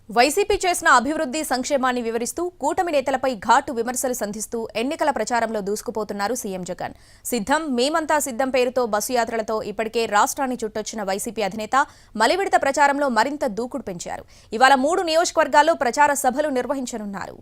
YCP చేసిన అభివృద్ధి సంక్షేమాన్ని వివరిస్తూ కూటమి నేతలపై ఘాటు విమర్శలు సంధిస్తూ ఎన్నికల ప్రచారంలో దూసుకుపోతున్నారు సీఎం జగన్. సిద్ధం మేమంతా సిద్ధం పేరుతో బస్సు యాత్రలతో ఇప్పటికే రాష్ట్రాన్ని చుట్టొచ్చిన వైసీపీ అధినేత మలివిడత ప్రచారంలో మరింత దూకుడు పెంచారు. ఇవాళ 3 నియోజకవర్గాల్లో ప్రచార సభలు నిర్వహించనున్నారు.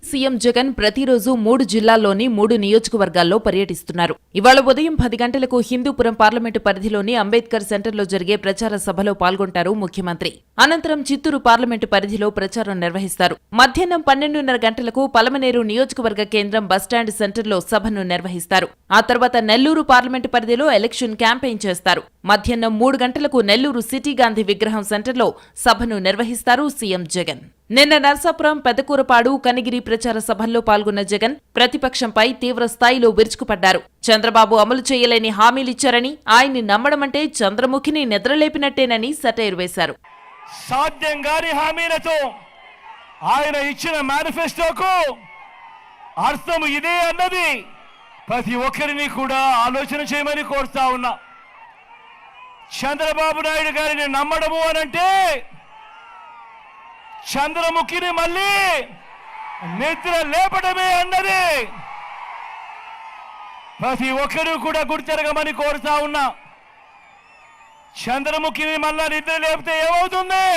సీఎం జగన్ ప్రతిరోజు 3 జిల్లాల్లోని 3 నియోజకవర్గాల్లో పర్యటిస్తున్నారు. ఇవాళ ఉదయం 10 గంటలకు హిందూపురం పార్లమెంటు పరిధిలోని అంబేద్కర్ సెంటర్లో జరిగే ప్రచార సభలో పాల్గొంటారు ముఖ్యమంత్రి. అనంతరం చిత్తూరు పార్లమెంటు పరిధిలో ప్రచారం నిర్వహిస్తారు. మధ్యాహ్నం 12:30 గంటలకు పలమనేరు నియోజకవర్గ కేంద్రం బస్టాండ్ సెంటర్లో సభను నిర్వహిస్తారు. ఆ తర్వాత నెల్లూరు పార్లమెంటు పరిధిలో ఎలక్షన్ క్యాంపెయిన్ చేస్తారు. మధ్యాహ్నం 3 గంటలకు నెల్లూరు సిటీ గాంధీ విగ్రహం సెంటర్లో సభను నిర్వహిస్తారు సీఎం జగన్. నిన్న నర్సాపురం, పెదకూరపాడు, కనిగిరి ప్రచార సభల్లో పాల్గొన్న జగన్ ప్రతిపక్షంపై తీవ్ర స్థాయిలో విరుచుకుపడ్డారు. చంద్రబాబు అమలు చేయలేని హామీలిచ్చారని, ఆయన్ని నమ్మడమంటే చంద్రముఖిని నిద్రలేపినట్టేనని సెటైర్ వేశారు. సాధ్యం కాని హామీలతో ఆయన ఇచ్చిన మేనిఫెస్టోకు అర్థం ఇదే అన్నది ప్రతి ఒక్కరిని కూడా ఆలోచన చేయమని కోరుతా ఉన్నా. చంద్రబాబు నాయుడు గారిని నమ్మడము అనంటే చంద్రముఖిని మళ్ళీ నిద్ర లేపడమే అన్నది ప్రతి ఒక్కరూ కూడా గుర్తెరగమని కోరుతా ఉన్నా. చంద్రముఖిని మళ్ళా నిద్ర లేపితే ఏమవుతుంది?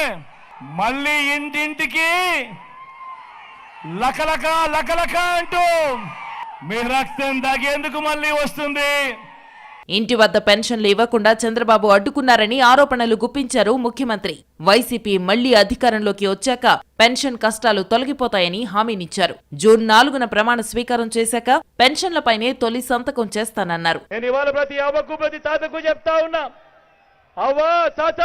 మళ్ళీ ఇంటింటికి లకలక లకలక అంటూ మీ రక్తం దాగేందుకు మళ్ళీ వస్తుంది. ఇంటి వద్ద పెన్షన్లు ఇవ్వకుండా చంద్రబాబు అడ్డుకున్నారని ఆరోపణలు గుప్పించారు ముఖ్యమంత్రి. వైసీపీ మళ్లీ అధికారంలోకి వచ్చాక పెన్షన్ కష్టాలు తొలగిపోతాయని హామీనిచ్చారు. జూన్ 4న ప్రమాణ స్వీకారం చేశాక పెన్షన్లపైనే తొలి సంతకం చేస్తానన్నారు. నేను ఇవాళ ప్రతి అవ్వకు ప్రతి తాతకు చెప్తా ఉన్నా, అవ్వా తాత,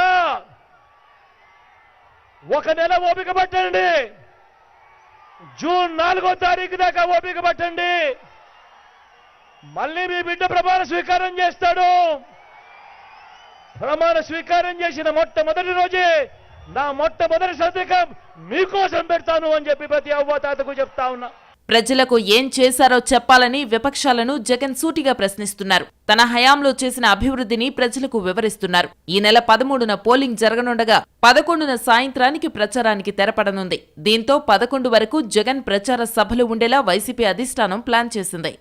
ఒక నెల ఓపిక పట్టండి. జూన్ 4వ తారీఖు దాకా ఓపిక పట్టండి. మళ్ళీ మీ బిడ్డ ప్రమాణ స్వీకారం చేస్తాడు. ప్రమాణ స్వీకారం చేసిన మొట్టమొదటి రోజే నా మొట్టమొదటి సంతకం మీకోసం పెడతాను అని చెప్పి ప్రతి అవ్వాతాతకు చెప్తా ఉన్నా. ప్రజలకు ఏం చేశారో చెప్పాలని విపక్షాలను జగన్ సూటిగా ప్రశ్నిస్తున్నారు. తన హయాంలో చేసిన అభివృద్ధిని ప్రజలకు వివరిస్తున్నారు. ఈ నెల 13న పోలింగ్ జరగనుండగా 11న సాయంత్రానికి ప్రచారానికి తెరపడనుంది. దీంతో 11 వరకు జగన్ ప్రచార సభలు ఉండేలా వైసీపీ అధిష్టానం ప్లాన్ చేసింది.